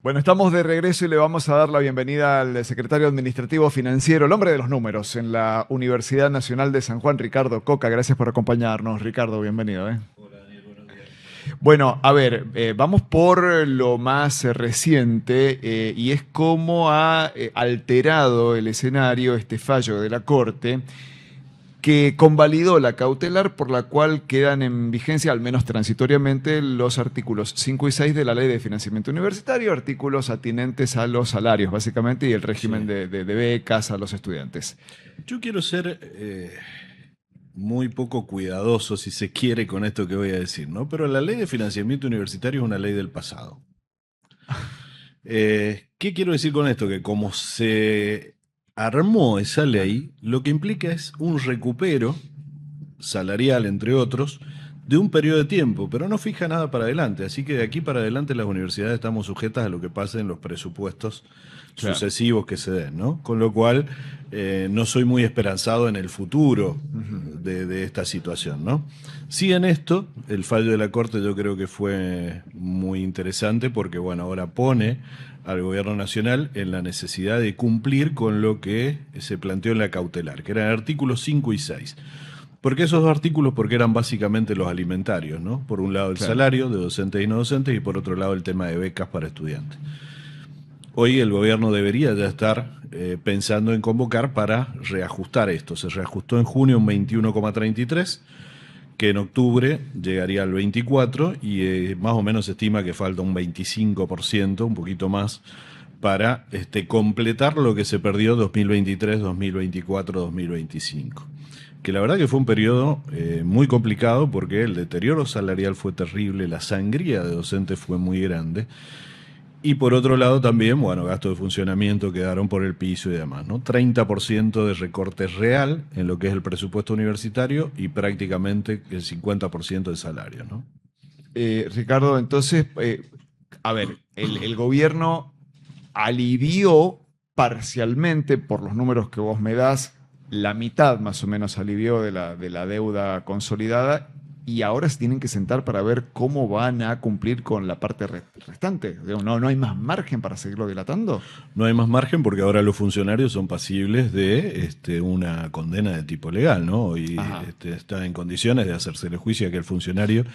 Bueno, estamos de regreso y le vamos a dar la bienvenida al secretario administrativo financiero, el hombre de los números en la Universidad Nacional de San Juan, Ricardo Coca. Gracias por acompañarnos, Ricardo, bienvenido. Hola Daniel, buenos días. Bueno, a ver, vamos por lo más reciente y es cómo ha alterado el escenario este fallo de la Corte que convalidó la cautelar por la cual quedan en vigencia, al menos transitoriamente, los artículos 5 y 6 de la Ley de Financiamiento Universitario, artículos atinentes a los salarios, básicamente, y el régimen Sí. de becas a los estudiantes. Yo quiero ser muy poco cuidadoso, si se quiere, con esto que voy a decir, ¿no? Pero la ley de financiamiento universitario es una ley del pasado. ¿Qué quiero decir con esto? Que como se armó esa ley, lo que implica es un recupero salarial, entre otros, de un periodo de tiempo, pero no fija nada para adelante. Así que de aquí para adelante las universidades estamos sujetas a lo que pase en los presupuestos Claro. sucesivos que se den, ¿no? Con lo cual, no soy muy esperanzado en el futuro Ujú. de esta situación, ¿no? Sí, en esto, el fallo de la Corte yo creo que fue muy interesante porque, bueno, ahora pone al gobierno nacional en la necesidad de cumplir con lo que se planteó en la cautelar, que eran artículos 5 y 6. ¿Por qué esos dos artículos? Porque eran básicamente los alimentarios, ¿no? Por un lado el Claro. salario de docentes y no docentes y por otro lado el tema de becas para estudiantes. Hoy el gobierno debería ya estar pensando en convocar para reajustar esto. Se reajustó en junio un 21,33, que en octubre llegaría al 24 y más o menos se estima que falta un 25%, un poquito más, para completar lo que se perdió 2023, 2024, 2025. Que la verdad que fue un periodo muy complicado porque el deterioro salarial fue terrible, la sangría de docentes fue muy grande. Y por otro lado también, bueno, gastos de funcionamiento quedaron por el piso y demás, ¿no? 30% de recorte real en lo que es el presupuesto universitario y prácticamente el 50% de salario, ¿no? Ricardo, entonces, a ver, el gobierno alivió parcialmente, por los números que vos me das, la mitad más o menos alivió de la deuda consolidada y ahora se tienen que sentar para ver cómo van a cumplir con la parte restante. Digo, no, no hay más margen para seguirlo dilatando. No hay más margen porque ahora los funcionarios son pasibles de una condena de tipo legal, ¿no? Y Ajá. está en condiciones de hacerse juicio a aquel funcionario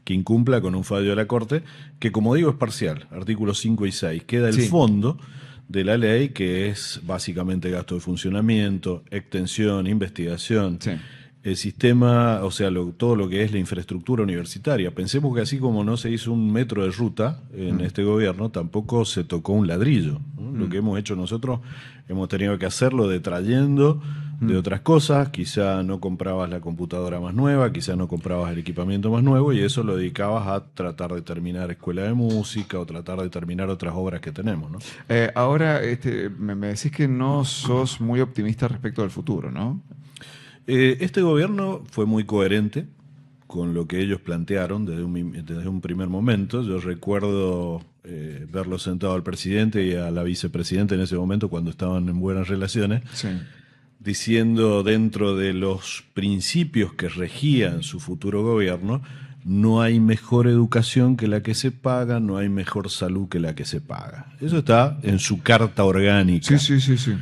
que incumpla con un fallo de la Corte, que como digo es parcial, artículos 5 y 6. Queda el Sí, fondo de la ley, que es básicamente gasto de funcionamiento, extensión, investigación, sí. el sistema, o sea, todo lo que es la infraestructura universitaria. Pensemos que así como no se hizo un metro de ruta en Mm, este gobierno, tampoco se tocó un ladrillo, ¿no? Lo mm, que hemos hecho nosotros, hemos tenido que hacerlo detrayendo de mm. otras cosas. Quizá no comprabas la computadora más nueva, quizá no comprabas el equipamiento más nuevo y eso lo dedicabas a tratar de terminar escuela de música o tratar de terminar otras obras que tenemos, ¿no? Ahora, me decís que no sos muy optimista respecto del futuro, ¿no? Este gobierno fue muy coherente con lo que ellos plantearon desde un primer momento. Yo recuerdo verlo sentado al presidente y a la vicepresidenta en ese momento cuando estaban en buenas relaciones, Sí. diciendo dentro de los principios que regían su futuro gobierno, no hay mejor educación que la que se paga, no hay mejor salud que la que se paga. Eso está en su carta Sí, orgánica. sí, sí, sí.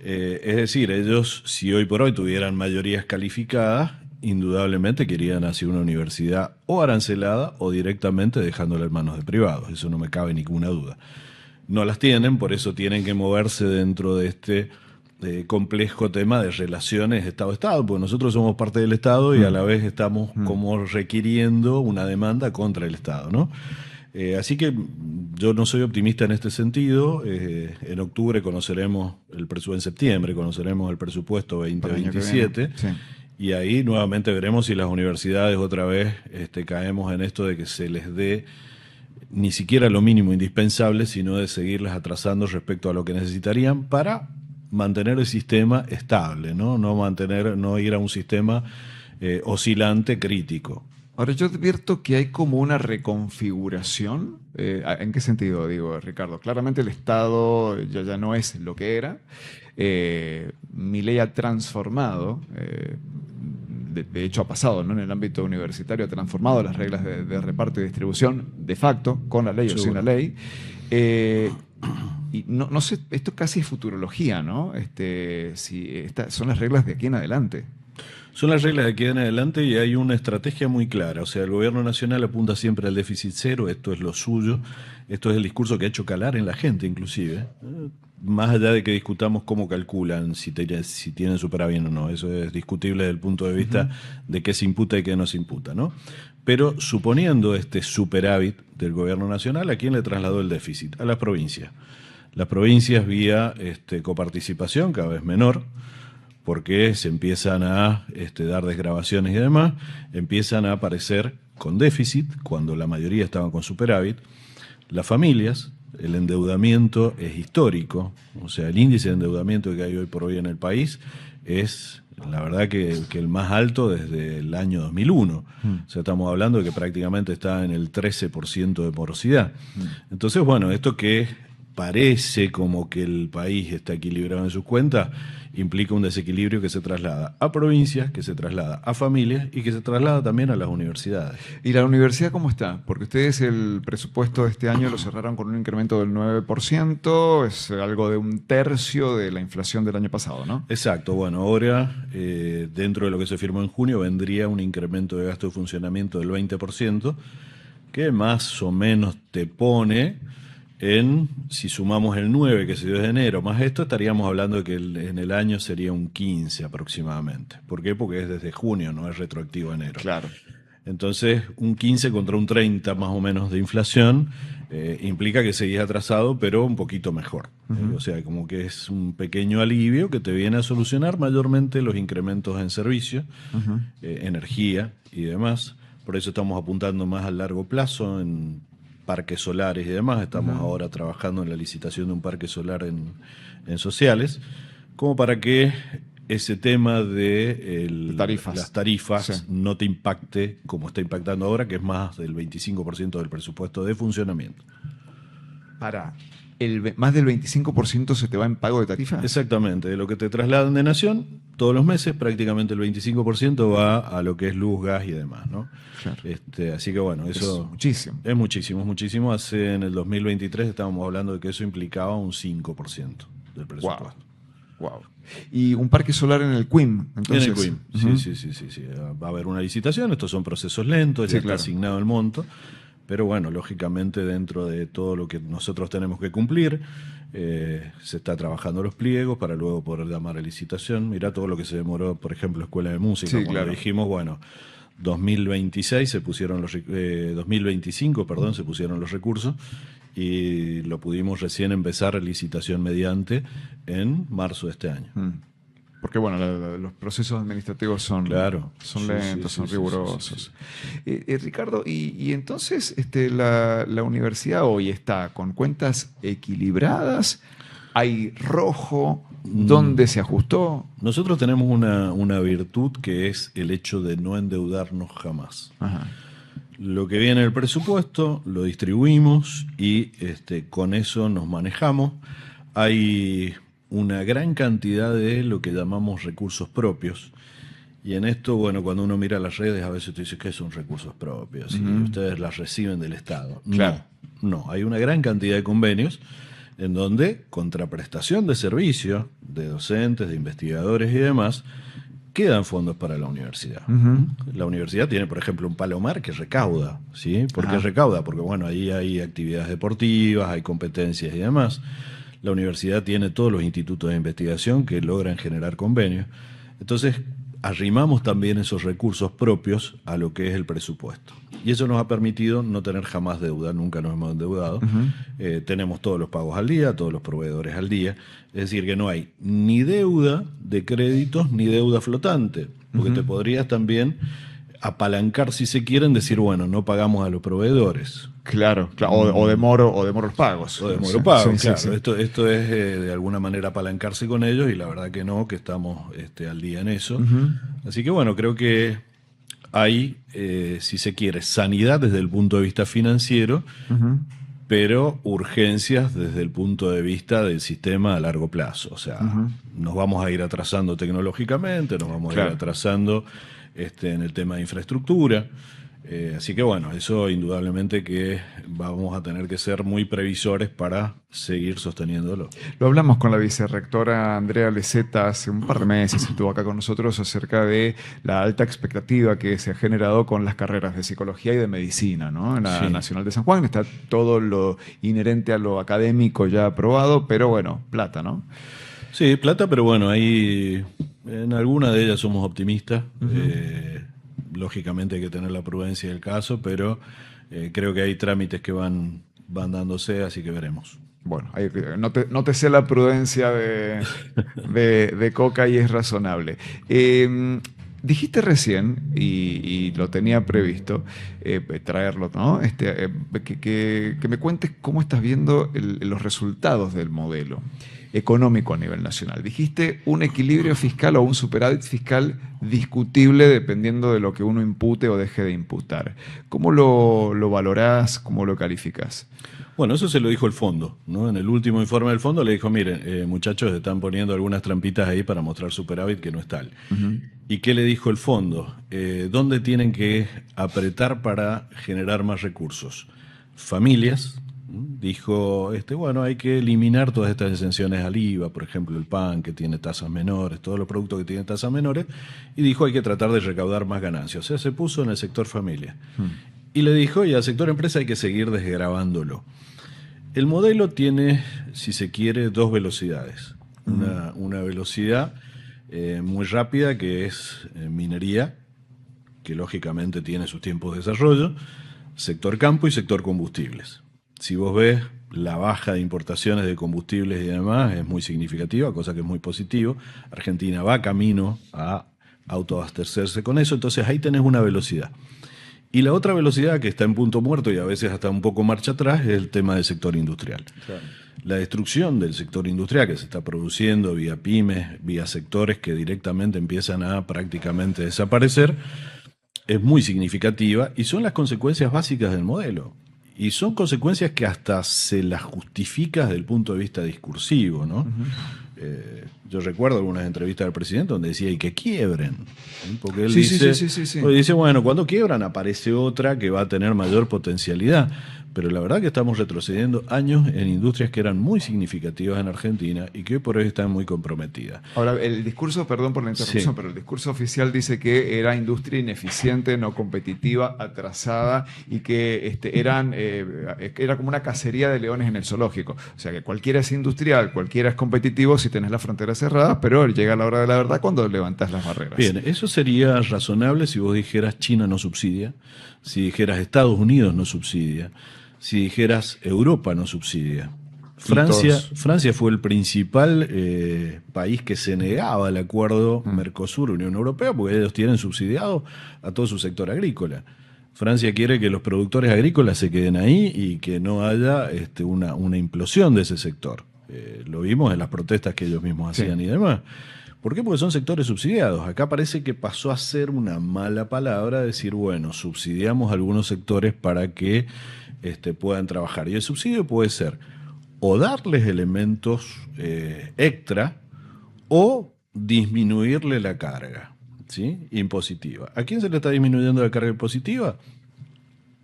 Es decir, ellos, si hoy por hoy tuvieran mayorías calificadas, indudablemente querían hacer una universidad o arancelada o directamente dejándola en manos de privados. Eso no me cabe ninguna duda. No las tienen, por eso tienen que moverse dentro de este complejo tema de relaciones Estado-Estado, porque nosotros somos parte del Estado y a Mm, la vez estamos mm. como requiriendo una demanda contra el Estado, ¿no? Así que yo no soy optimista en este sentido. En octubre conoceremos el presupuesto, en septiembre conoceremos el presupuesto Para el año que viene. 2027 Sí. y ahí nuevamente veremos si las universidades otra vez caemos en esto de que se les dé ni siquiera lo mínimo indispensable, sino de seguirlas atrasando respecto a lo que necesitarían para mantener el sistema estable, ¿no? No ir a un sistema oscilante crítico. Ahora, yo advierto que hay como una reconfiguración. ¿En qué sentido, digo, Ricardo? Claramente el Estado ya no es lo que era. Milei ha transformado, de hecho ha pasado, ¿no? En el ámbito universitario, ha transformado las reglas de reparto y distribución de facto, con la ley o sin la Seguro. ley. Y no sé, esto casi es futurología, ¿no? Si son las reglas de aquí en adelante. Son las reglas de aquí en adelante y hay una estrategia muy clara. O sea, el gobierno nacional apunta siempre al déficit cero, esto es lo suyo, esto es el discurso que ha hecho calar en la gente inclusive. Más allá de que discutamos cómo calculan si tienen superávit o no, eso es discutible desde el punto de vista de qué se imputa y qué no se imputa, ¿no? Pero suponiendo este superávit del gobierno nacional, ¿a quién le trasladó el déficit? A las provincias. Las provincias vía coparticipación cada vez menor, porque se empiezan a dar desgravaciones y demás, empiezan a aparecer con déficit, cuando la mayoría estaban con superávit. Las familias, el endeudamiento es histórico, o sea, el índice de endeudamiento que hay hoy por hoy en el país es, la verdad, que el más alto desde el año 2001. O sea, estamos hablando de que prácticamente está en el 13% de morosidad. Entonces, bueno, esto que parece como que el país está equilibrado en sus cuentas, implica un desequilibrio que se traslada a provincias, que se traslada a familias y que se traslada también a las universidades. ¿Y la universidad cómo está? Porque ustedes el presupuesto de este año lo cerraron con un incremento del 9%, es algo de 1/3 de la inflación del año pasado, ¿no? Exacto, bueno, ahora dentro de lo que se firmó en junio vendría un incremento de gasto de funcionamiento del 20%, que más o menos te pone si sumamos el 9 que se dio desde enero más esto, estaríamos hablando de que en el año sería un 15 aproximadamente. ¿Por qué? Porque es desde junio, no es retroactivo a enero. Claro. Entonces, un 15 contra un 30 más o menos de inflación implica que seguís atrasado, pero un poquito mejor. O sea, como que es un pequeño alivio que te viene a solucionar mayormente los incrementos en servicios, energía y demás. Por eso estamos apuntando más a largo plazo en parques solares y demás. Estamos ahora trabajando en la licitación de un parque solar en Sociales, como para que ese tema de las tarifas no te impacte como está impactando ahora, que es más del 25% del presupuesto de funcionamiento. ¿Más del 25% se te va en pago de tarifa? Exactamente, de lo que te trasladan de Nación, todos los meses prácticamente el 25% va a lo que es luz, gas y demás, ¿no? Claro. Así que bueno, eso es muchísimo. Es muchísimo. En el 2023 estábamos hablando de que eso implicaba un 5% del presupuesto. Wow. Y un parque solar en el CUIM, entonces. En el CUIM, sí. Va a haber una licitación, estos son procesos lentos, ya está asignado el monto. Pero bueno, lógicamente dentro de todo lo que nosotros tenemos que cumplir, se está trabajando los pliegos para luego poder llamar a licitación. Mirá todo lo que se demoró, por ejemplo, Escuela de Música. Cuando dijimos, bueno, 2025 se pusieron los recursos y lo pudimos recién empezar a licitación mediante en marzo de este año. Porque bueno, los procesos administrativos son lentos, son rigurosos. Ricardo, y entonces la universidad hoy está con cuentas equilibradas, hay rojo, ¿dónde se ajustó? Nosotros tenemos una virtud que es el hecho de no endeudarnos jamás. Ajá. Lo que viene en el presupuesto lo distribuimos y con eso nos manejamos. Hay una gran cantidad de lo que llamamos recursos propios. Y en esto, bueno, cuando uno mira las redes, a veces te dice que son recursos propios y ustedes las reciben del Estado. Claro. No, hay una gran cantidad de convenios en donde contraprestación de servicios, de docentes, de investigadores y demás, quedan fondos para la universidad. La universidad tiene, por ejemplo, un Palomar que recauda, ¿sí? ¿Por qué recauda? Porque, bueno, ahí hay actividades deportivas, hay competencias y demás. La universidad tiene todos los institutos de investigación que logran generar convenios. Entonces, arrimamos también esos recursos propios a lo que es el presupuesto. Y eso nos ha permitido no tener jamás deuda, nunca nos hemos endeudado. Tenemos todos los pagos al día, todos los proveedores al día. Es decir, que no hay ni deuda de créditos ni deuda flotante, porque te podrías también apalancar, si se quieren, decir, bueno, no pagamos a los proveedores. Claro. O demoro los pagos. O demoro pagos, claro. Sí. Esto es de alguna manera apalancarse con ellos y la verdad que no, que estamos al día en eso. Así que bueno, creo que hay, si se quiere, sanidad desde el punto de vista financiero, pero urgencias desde el punto de vista del sistema a largo plazo. O sea, nos vamos a ir atrasando tecnológicamente, nos vamos a ir atrasando en el tema de infraestructura. Así que bueno, eso indudablemente que vamos a tener que ser muy previsores para seguir sosteniéndolo. Lo hablamos con la vicerrectora Andrea Leseta hace un par de meses, estuvo acá con nosotros acerca de la alta expectativa que se ha generado con las carreras de psicología y de medicina, ¿no? En la Sí. Nacional de San Juan está todo lo inherente a lo académico ya aprobado, pero bueno, plata, ¿no? Sí, plata, pero bueno, ahí en alguna de ellas somos optimistas. Ujú. Lógicamente hay que tener la prudencia del caso, pero creo que hay trámites que van dándose, así que veremos. Bueno, no te sé la prudencia de Coca y es razonable. Dijiste recién, y lo tenía previsto, traerlo, ¿no? Que me cuentes cómo estás viendo los resultados del modelo económico a nivel nacional. Dijiste un equilibrio fiscal o un superávit fiscal discutible dependiendo de lo que uno impute o deje de imputar. ¿Cómo lo valorás? ¿Cómo lo calificás? Bueno, eso se lo dijo el fondo, ¿no? En el último informe del fondo le dijo, miren, muchachos, están poniendo algunas trampitas ahí para mostrar superávit que no es tal. Ujú. ¿Y qué le dijo el fondo? ¿Dónde tienen que apretar para generar más recursos? Familias. Dijo, bueno, hay que eliminar todas estas exenciones al IVA, por ejemplo, el pan que tiene tasas menores, todos los productos que tienen tasas menores, y dijo, hay que tratar de recaudar más ganancias. O sea, se puso en el sector familia. Y le dijo, y al sector empresa hay que seguir desgravándolo. El modelo tiene, si se quiere, dos velocidades. Una velocidad muy rápida, que es minería, que lógicamente tiene sus tiempos de desarrollo, sector campo y sector combustibles. Si vos ves, la baja de importaciones de combustibles y demás es muy significativa, cosa que es muy positivo. Argentina va camino a autoabastecerse con eso, entonces ahí tenés una velocidad. Y la otra velocidad que está en punto muerto y a veces hasta un poco marcha atrás es el tema del sector industrial. Claro. La destrucción del sector industrial que se está produciendo vía pymes, vía sectores que directamente empiezan a prácticamente desaparecer, es muy significativa y son las consecuencias básicas del modelo. Y son consecuencias que hasta se las justifica desde el punto de vista discursivo, ¿no? Yo recuerdo algunas entrevistas del presidente donde decía, y que quiebren. ¿Sí? Porque él Sí, dice, sí. porque dice, bueno, cuando quiebran aparece otra que va a tener mayor potencialidad. Pero la verdad que estamos retrocediendo años en industrias que eran muy significativas en Argentina y que hoy por hoy están muy comprometidas. Ahora, el discurso, perdón por la interrupción, Sí. pero el discurso oficial dice que era industria ineficiente, no competitiva, atrasada y que era como una cacería de leones en el zoológico. O sea, que cualquiera es industrial, cualquiera es competitivo si tenés las fronteras cerradas, pero llega la hora de la verdad cuando levantás las barreras. Bien, eso sería razonable si vos dijeras China no subsidia, si dijeras Estados Unidos no subsidia, si dijeras Europa no subsidia. Francia fue el principal país que se negaba al acuerdo Mercosur-Unión Europea porque ellos tienen subsidiado a todo su sector agrícola. Francia quiere que los productores agrícolas se queden ahí y que no haya una implosión de ese sector. Lo vimos en las protestas que ellos mismos hacían y demás. ¿Por qué? Porque son sectores subsidiados. Acá parece que pasó a ser una mala palabra decir, bueno, subsidiamos algunos sectores para que puedan trabajar. Y el subsidio puede ser o darles elementos extra o disminuirle la carga, ¿sí? Impositiva. ¿A quién se le está disminuyendo la carga impositiva?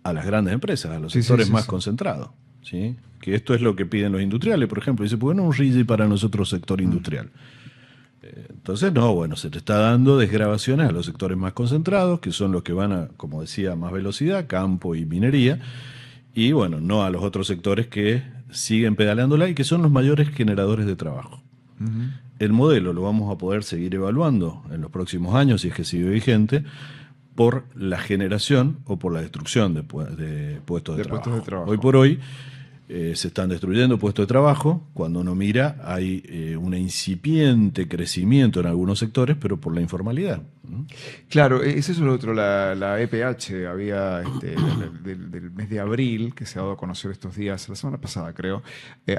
A las grandes empresas, a los sectores más concentrados, ¿sí? Que esto es lo que piden los industriales, por ejemplo. Dice, ¿por qué no un RIGI para nuestro sector industrial? Entonces, no, bueno, se te está dando desgravaciones a los sectores más concentrados, que son los que van a, como decía, más velocidad, campo y minería, y bueno, no a los otros sectores que siguen pedaleándola y que son los mayores generadores de trabajo. El modelo lo vamos a poder seguir evaluando en los próximos años, si es que sigue vigente, por la generación o por la destrucción de puestos de trabajo. Hoy por hoy se están destruyendo puestos de trabajo. Cuando uno mira, hay un incipiente crecimiento en algunos sectores, pero por la informalidad. Claro, ese es lo otro. La EPH había del mes de abril, que se ha dado a conocer estos días, la semana pasada creo,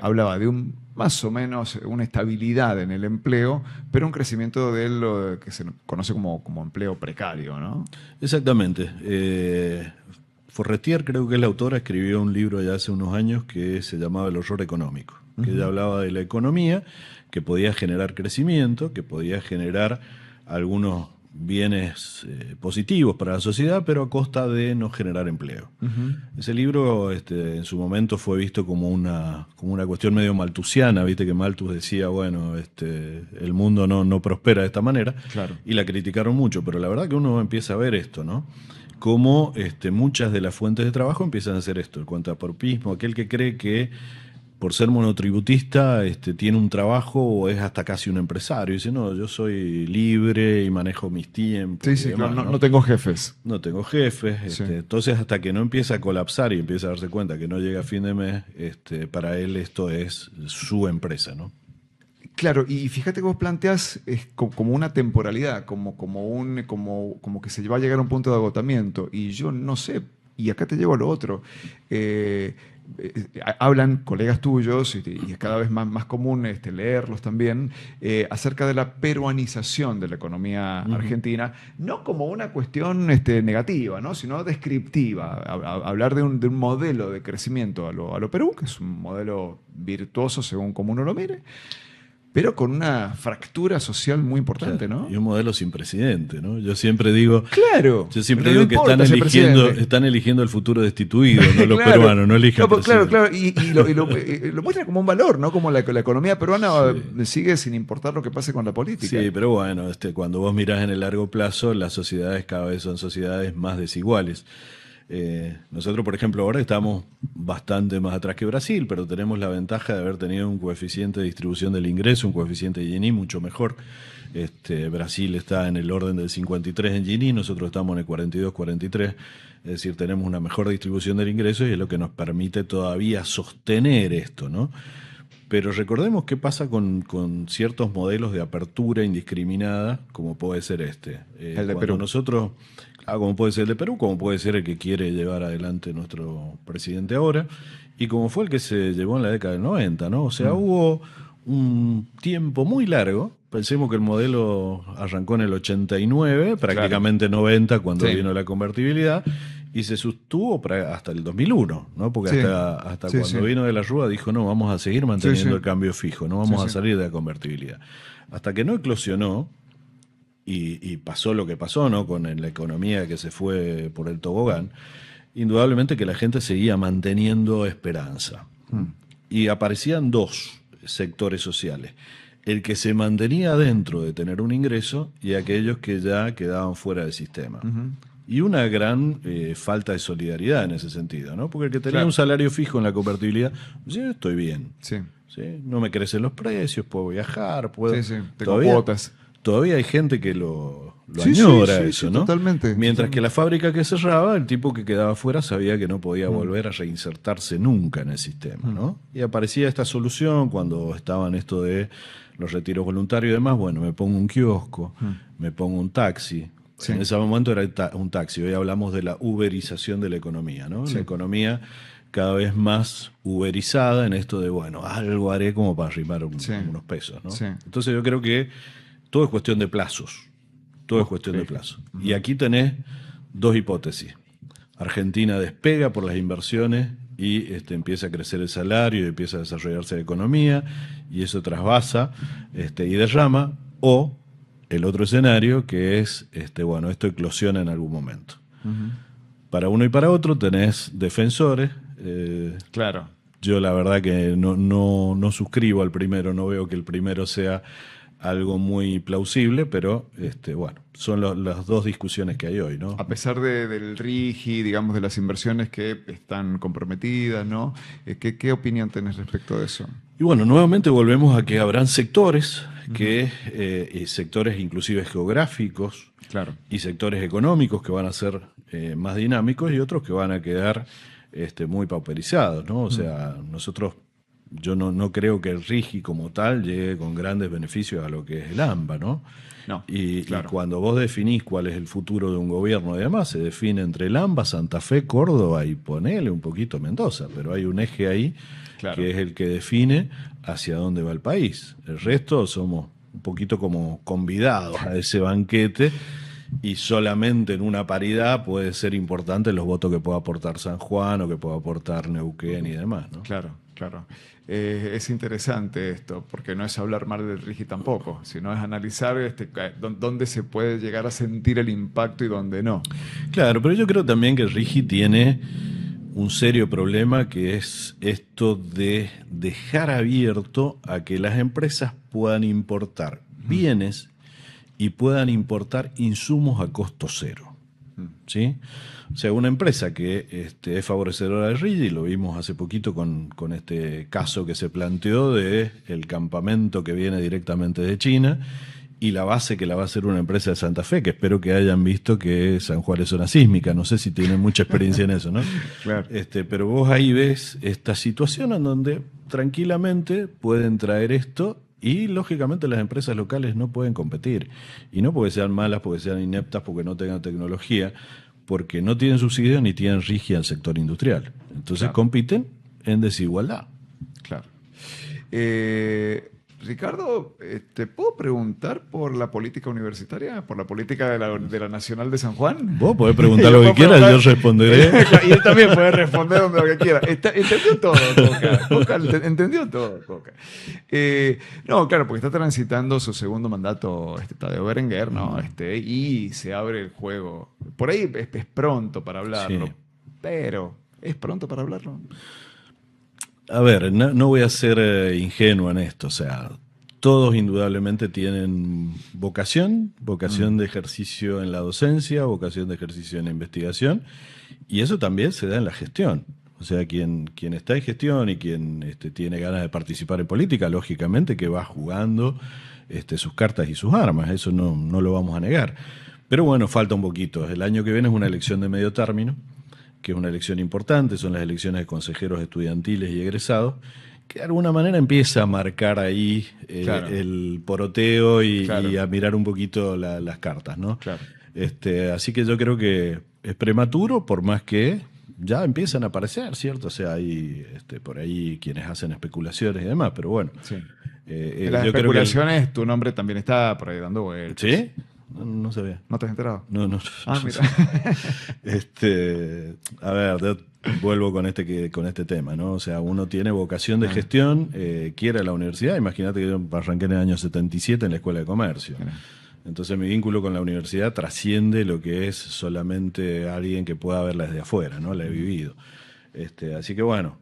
hablaba de más o menos una estabilidad en el empleo, pero un crecimiento de lo que se conoce como empleo precario, ¿no? Exactamente. Forrestier, creo que es la autora, escribió un libro ya hace unos años que se llamaba El horror económico, que ella hablaba de la economía, que podía generar crecimiento, que podía generar algunos bienes positivos para la sociedad, pero a costa de no generar empleo. Ese libro en su momento fue visto como una cuestión medio malthusiana, viste que Malthus decía, bueno, el mundo no prospera de esta manera, Claro. y la criticaron mucho, pero la verdad que uno empieza a ver esto, ¿no? Cómo muchas de las fuentes de trabajo empiezan a hacer esto, el cuentapropismo, aquel que cree que por ser monotributista tiene un trabajo o es hasta casi un empresario. Dice, no, yo soy libre y manejo mis tiempos. Sí, y sí, demás, claro, no tengo jefes. No tengo jefes. Sí. Entonces, hasta que no empieza a colapsar y empieza a darse cuenta que no llega a fin de mes, para él esto es su empresa, ¿no? Claro, y fíjate que vos planteas como una temporalidad, como que se va a llegar a un punto de agotamiento. Y yo no sé, y acá te llevo a lo otro. Hablan colegas tuyos, y es cada vez más común leerlos también, acerca de la peruanización de la economía argentina, no como una cuestión negativa, ¿no? Sino descriptiva. Hablar de un modelo de crecimiento a lo Perú, que es un modelo virtuoso según como uno lo mire, pero con una fractura social muy importante, Claro, ¿no? y un modelo sin precedente, ¿no? Yo siempre digo Claro. que No importa ese presidente. están eligiendo el futuro destituido, no los Claro. peruanos, no eligen Claro, presidente. claro. Y lo muestra como un valor, ¿no? Como la economía peruana sigue sin importar lo que pase con la política. Sí, pero bueno, cuando vos mirás en el largo plazo, las sociedades cada vez son sociedades más desiguales. Nosotros, por ejemplo, ahora estamos bastante más atrás que Brasil, pero tenemos la ventaja de haber tenido un coeficiente de distribución del ingreso, un coeficiente de Gini mucho mejor. Brasil está en el orden del 53 en Gini, nosotros estamos en el 42, 43. Es decir, tenemos una mejor distribución del ingreso y es lo que nos permite todavía sostener esto, ¿no? Pero recordemos qué pasa con ciertos modelos de apertura indiscriminada, como puede ser El de Perú. Nosotros, como puede ser el de Perú, como puede ser el que quiere llevar adelante nuestro presidente ahora, y como fue el que se llevó en la década del 90, ¿no? O sea, hubo un tiempo muy largo. Pensemos que el modelo arrancó en el 89, prácticamente 90 cuando vino la convertibilidad, y se sostuvo hasta el 2001, ¿no? Porque hasta cuando vino de la Rúa dijo, no, vamos a seguir manteniendo el cambio fijo, no vamos a salir de la convertibilidad. Hasta que no eclosionó, y pasó lo que pasó, ¿no? Con la economía que se fue por el tobogán, indudablemente que la gente seguía manteniendo esperanza. Y aparecían dos sectores sociales. El que se mantenía dentro de tener un ingreso y aquellos que ya quedaban fuera del sistema. Y una gran falta de solidaridad en ese sentido, ¿no? Porque el que tenía un salario fijo en la convertibilidad, sí, estoy bien. Sí. ¿Sí? No me crecen los precios, puedo viajar, puedo... Tengo cuotas. Todavía hay gente que lo añora eso, ¿no? Totalmente. Mientras que la fábrica que cerraba, el tipo que quedaba fuera sabía que no podía volver a reinsertarse nunca en el sistema, ¿no? Y aparecía esta solución cuando estaban esto de los retiros voluntarios y demás. Bueno, me pongo un kiosco, me pongo un taxi. Sí. En ese momento era un taxi. Hoy hablamos de la uberización de la economía, ¿no? Sí. La economía cada vez más uberizada en esto de, bueno, algo haré como para arrimar unos pesos, ¿no? Sí. Entonces yo creo que todo es cuestión de plazos. Todo es cuestión de plazos. Y aquí tenés dos hipótesis. Argentina despega por las inversiones y empieza a crecer el salario y empieza a desarrollarse la economía y eso trasvasa y derrama. O el otro escenario que es, bueno, esto eclosiona en algún momento. Para uno y para otro tenés defensores. Claro. Yo la verdad que no suscribo al primero, no veo que el primero sea algo muy plausible, pero bueno, son las dos discusiones que hay hoy, ¿no? A pesar del RIGI, digamos, de las inversiones que están comprometidas, ¿no? ¿Qué opinión tenés respecto de eso? Y bueno, nuevamente volvemos a que habrán sectores, sectores inclusive geográficos, claro, y sectores económicos que van a ser más dinámicos y otros que van a quedar muy pauperizados, ¿no? O sea, yo no creo que el RIGI como tal llegue con grandes beneficios a lo que es el AMBA, ¿no? No, y cuando vos definís cuál es el futuro de un gobierno, además se define entre el AMBA, Santa Fe, Córdoba y ponele un poquito Mendoza, pero hay un eje ahí que es el que define hacia dónde va el país. El resto somos un poquito como convidados a ese banquete y solamente en una paridad puede ser importante los votos que pueda aportar San Juan o que pueda aportar Neuquén y demás, ¿no? Claro. Claro. Es interesante esto, porque no es hablar mal del RIGI tampoco, sino es analizar dónde se puede llegar a sentir el impacto y dónde no. Claro, pero yo creo también que RIGI tiene un serio problema, que es esto de dejar abierto a que las empresas puedan importar bienes y puedan importar insumos a costo cero. ¿Sí? O sea, una empresa que es favorecedora del RIGI, lo vimos hace poquito con este caso que se planteó de el campamento que viene directamente de China y la base que la va a hacer una empresa de Santa Fe, que espero que hayan visto que San Juan es zona sísmica. No sé si tienen mucha experiencia en eso, ¿no? Claro. Pero vos ahí ves esta situación en donde tranquilamente pueden traer esto y lógicamente las empresas locales no pueden competir. Y no porque sean malas, porque sean ineptas, porque no tengan tecnología, porque no tienen subsidios ni tienen RIGI al sector industrial. Entonces compiten en desigualdad. Claro. Ricardo, ¿te puedo preguntar por la política universitaria, por la política de la Nacional de San Juan? Vos podés preguntar lo que quieras, yo responderé. Y él también puede responder lo que quiera. Entendió todo, Coca. Coca entendió todo, Coca. No, claro, porque está transitando su segundo mandato Tadeo Berenguer, ¿no? Y se abre el juego. Por ahí es pronto para hablarlo, sí. Pero ¿es pronto para hablarlo? A ver, no voy a ser ingenuo en esto, o sea, todos indudablemente tienen vocación de ejercicio en la docencia, vocación de ejercicio en la investigación, y eso también se da en la gestión. O sea, quien está en gestión y quien tiene ganas de participar en política, lógicamente que va jugando sus cartas y sus armas, eso no lo vamos a negar. Pero bueno, falta un poquito. El año que viene es una elección de medio término, que es una elección importante, son las elecciones de consejeros estudiantiles y egresados, que de alguna manera empieza a marcar ahí el poroteo y a mirar un poquito las cartas, ¿no? Claro. Así que yo creo que es prematuro, por más que ya empiezan a aparecer, ¿cierto? O sea, hay por ahí quienes hacen especulaciones y demás, pero bueno. Sí. En las especulaciones, tu nombre también está por ahí dando vueltas. ¿Sí? No sabía. ¿No te has enterado? No. Ah, mira. A ver, vuelvo con este tema, ¿no? O sea, uno tiene vocación de gestión, quiere la universidad. Imagínate que yo arranqué en el año 77 en la Escuela de Comercio. Entonces mi vínculo con la universidad trasciende lo que es solamente alguien que pueda verla desde afuera, ¿no? La he vivido. Así que bueno,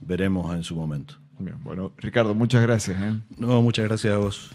veremos en su momento. Bien, bueno, Ricardo, muchas gracias. No, muchas gracias a vos.